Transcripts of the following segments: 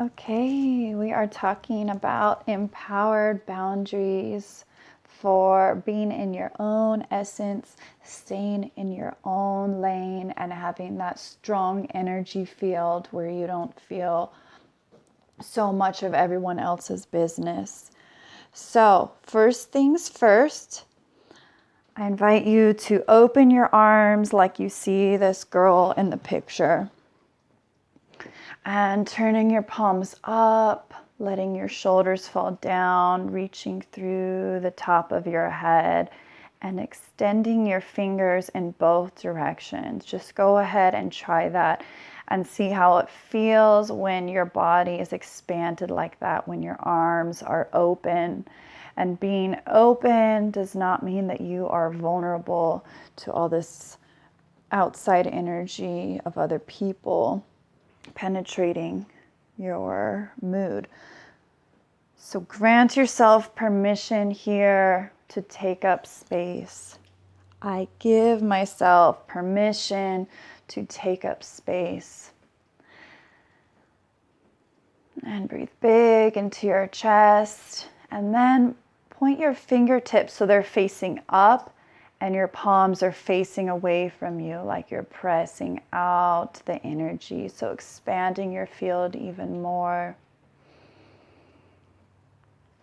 Okay, we are talking about empowered boundaries for being in your own essence, staying in your own lane, and having that strong energy field where you don't feel so much of everyone else's business. So, first things first, I invite you to open your arms like you see this girl in the picture. And turning your palms up, letting your shoulders fall down, reaching through the top of your head, and extending your fingers in both directions. Just go ahead and try that and see how it feels when your body is expanded like that, when your arms are open. And being open does not mean that you are vulnerable to all this outside energy of other people penetrating your mood. So grant yourself permission here to take up space. I give myself permission to take up space. And breathe big into your chest. And then point your fingertips so they're facing up and your palms are facing away from you, like you're pressing out the energy. So expanding your field even more.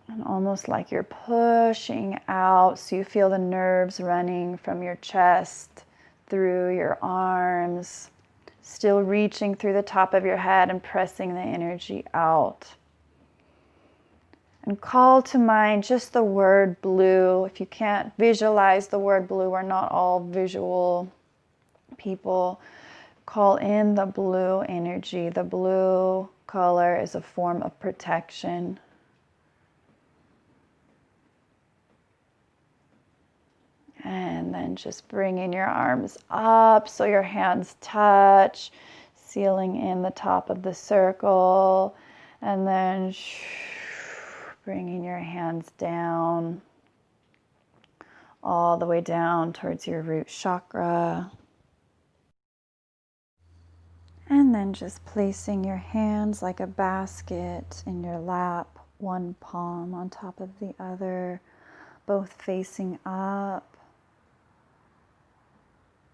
And almost like you're pushing out, so you feel the nerves running from your chest through your arms, still reaching through the top of your head and pressing the energy out. And call to mind just the word blue. If you can't visualize the word blue, we're not all visual people. Call in the blue energy. The blue color is a form of protection. And then just bringing your arms up so your hands touch, sealing in the top of the circle, and then bringing your hands down, all the way down towards your root chakra. And then just placing your hands like a basket in your lap, one palm on top of the other, both facing up.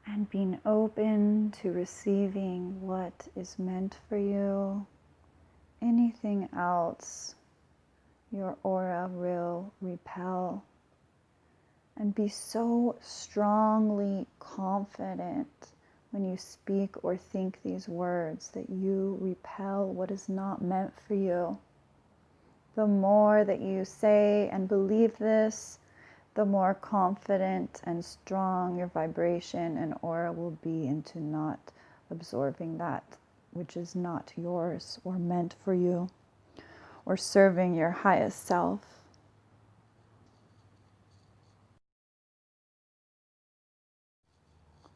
And being open to receiving what is meant for you. Anything else, your aura will repel. And be so strongly confident when you speak or think these words that you repel what is not meant for you. The more that you say and believe this, the more confident and strong your vibration and aura will be into not absorbing that which is not yours or meant for you, or serving your highest self.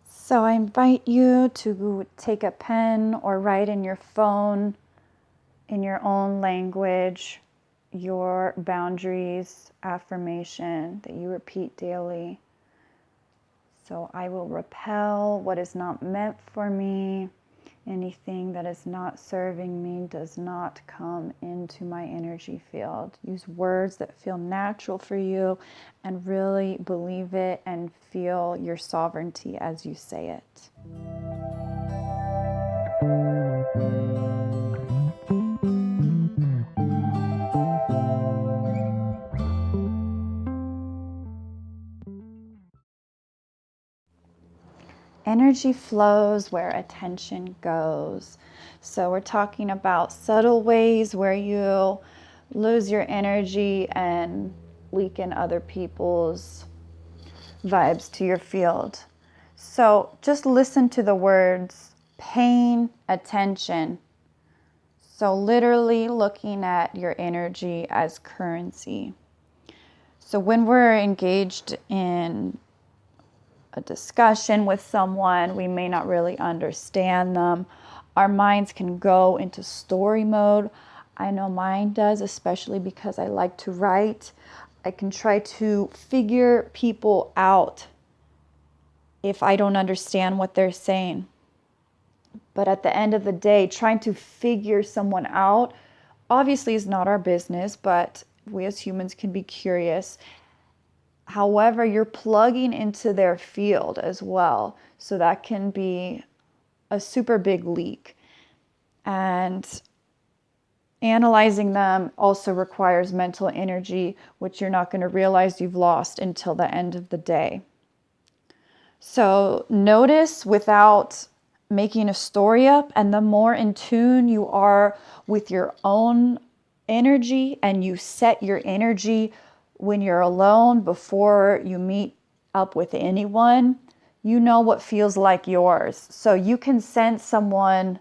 So I invite you to take a pen or write in your phone in your own language your boundaries affirmation that you repeat daily. So I will repel what is not meant for me. Anything that is not serving me does not come into my energy field. Use words that feel natural for you and really believe it and feel your sovereignty as you say it. Energy flows where attention goes. So we're talking about subtle ways where you lose your energy and leak in other people's vibes to your field. So just listen to the words paying attention. So literally looking at your energy as currency. So when we're engaged in a discussion with someone, we may not really understand them. Our minds can go into story mode. I know mine does, especially because I like to write. I can try to figure people out if I don't understand what they're saying. But at the end of the day, trying to figure someone out obviously is not our business, but we as humans can be curious. However, you're plugging into their field as well. So that can be a super big leak. And analyzing them also requires mental energy, which you're not going to realize you've lost until the end of the day. So notice without making a story up, and the more in tune you are with your own energy, and you set your energy when you're alone before you meet up with anyone, you know what feels like yours. So you can sense someone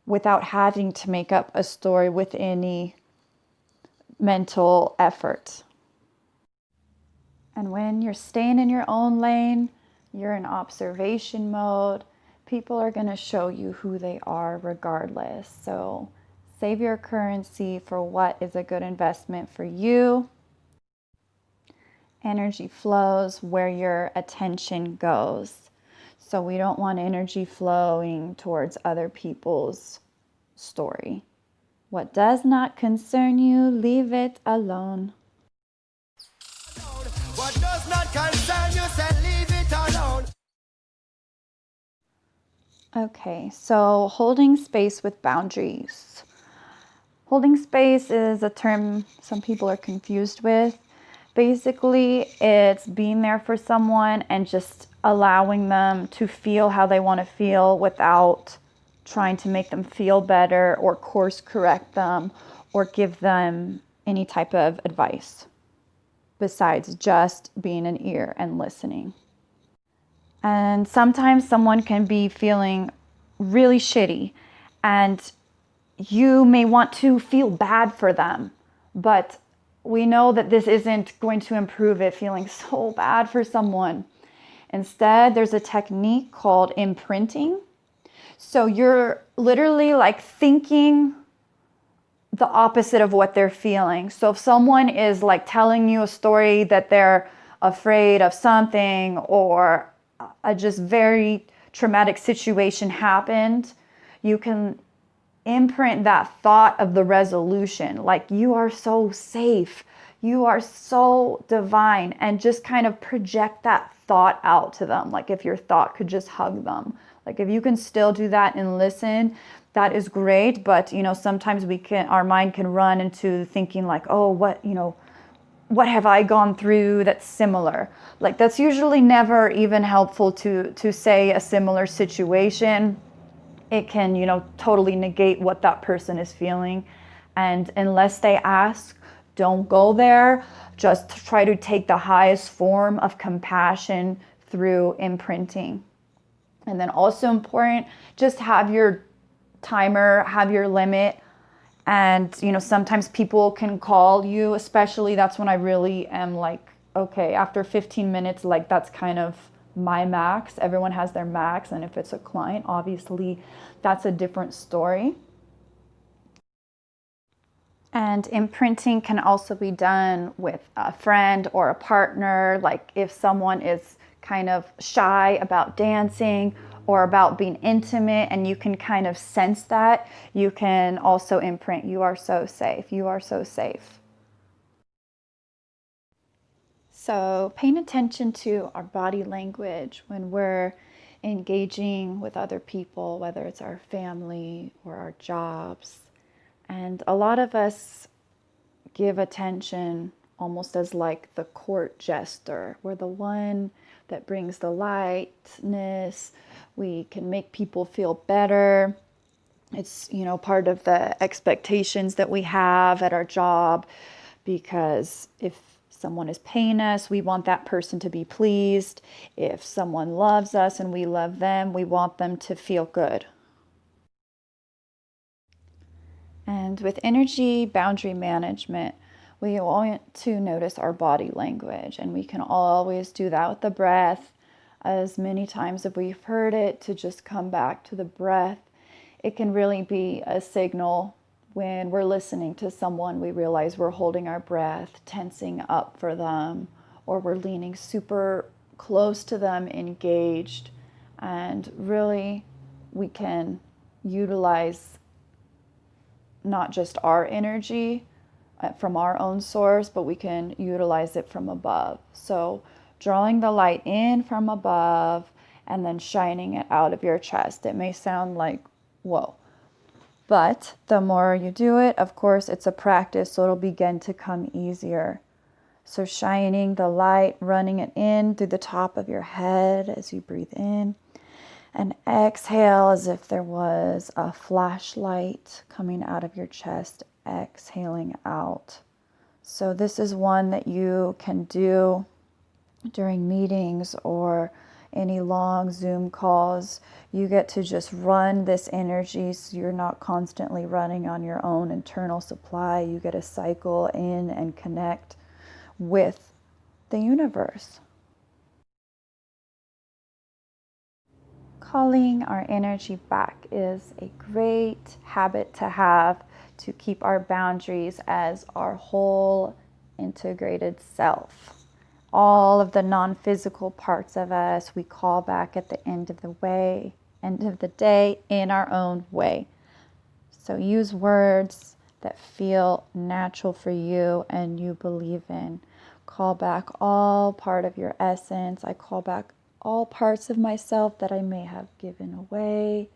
without having to make up a story with any mental effort. And when you're staying in your own lane, you're in observation mode, people are going to show you who they are regardless. So save your currency for what is a good investment for you. Energy flows where your attention goes. So we don't want energy flowing towards other people's story. What does not concern you, leave it alone. What does not concern you, say leave it alone. Okay, so holding space with boundaries. Holding space is a term some people are confused with. Basically, it's being there for someone and just allowing them to feel how they want to feel without trying to make them feel better or course correct them or give them any type of advice besides just being an ear and listening. And sometimes someone can be feeling really shitty and you may want to feel bad for them, but we know that this isn't going to improve it, feeling so bad for someone. Instead, there's a technique called imprinting. So you're literally like thinking the opposite of what they're feeling. So if someone is like telling you a story that they're afraid of something or a just very traumatic situation happened, you can imprint that thought of the resolution, like you are so safe, you are so divine, and just kind of project that thought out to them. Like if your thought could just hug them. Like if you can still do that and listen, that is great. But sometimes our mind can run into thinking like, oh, what have I gone through that's similar? Like that's usually never even helpful to say a similar situation. It can, totally negate what that person is feeling. And unless they ask, don't go there. Just try to take the highest form of compassion through imprinting. And then also important, just have your timer, have your limit. And, sometimes people can call you, especially that's when I really am like, okay, after 15 minutes, like that's kind of my max. Everyone has their max. And if it's a client, obviously that's a different story. And imprinting can also be done with a friend or a partner. Like if someone is kind of shy about dancing or about being intimate and you can kind of sense that, you can also imprint, you are so safe, you are so safe. So paying attention to our body language when we're engaging with other people, whether it's our family or our jobs. And a lot of us give attention almost as like the court jester. We're the one that brings the lightness. We can make people feel better. It's, part of the expectations that we have at our job, because if someone is paying us, we want that person to be pleased. If someone loves us and we love them, we want them to feel good. And with energy boundary management, we want to notice our body language, and we can always do that with the breath. As many times as we've heard it, to just come back to the breath. It can really be a signal when we're listening to someone, we realize we're holding our breath, tensing up for them, or we're leaning super close to them, engaged. And really, we can utilize not just our energy from our own source, but we can utilize it from above. So drawing the light in from above and then shining it out of your chest. It may sound like, whoa. But the more you do it, of course, it's a practice, so it'll begin to come easier. So shining the light, running it in through the top of your head as you breathe in, and exhale as if there was a flashlight coming out of your chest, exhaling out. So this is one that you can do during meetings or any long Zoom calls. You get to just run this energy, so you're not constantly running on your own internal supply. You get to cycle in and connect with the universe. Calling our energy back is a great habit to have to keep our boundaries as our whole integrated self. All of the non-physical parts of us, we call back at the end of the day in our own way. So use words that feel natural for you and you believe in. Call back all part of your essence. I call back all parts of myself that I may have given away.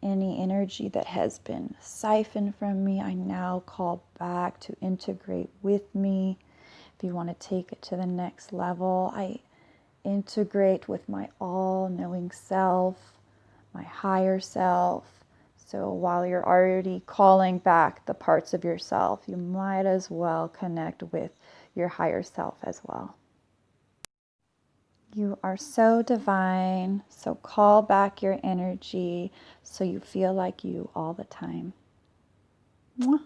Any energy that has been siphoned from me, I now call back to integrate with me. If you want to take it to the next level, I integrate with my all-knowing self, my higher self. So while you're already calling back the parts of yourself, you might as well connect with your higher self as well. You are so divine, so call back your energy so you feel like you all the time. Mwah.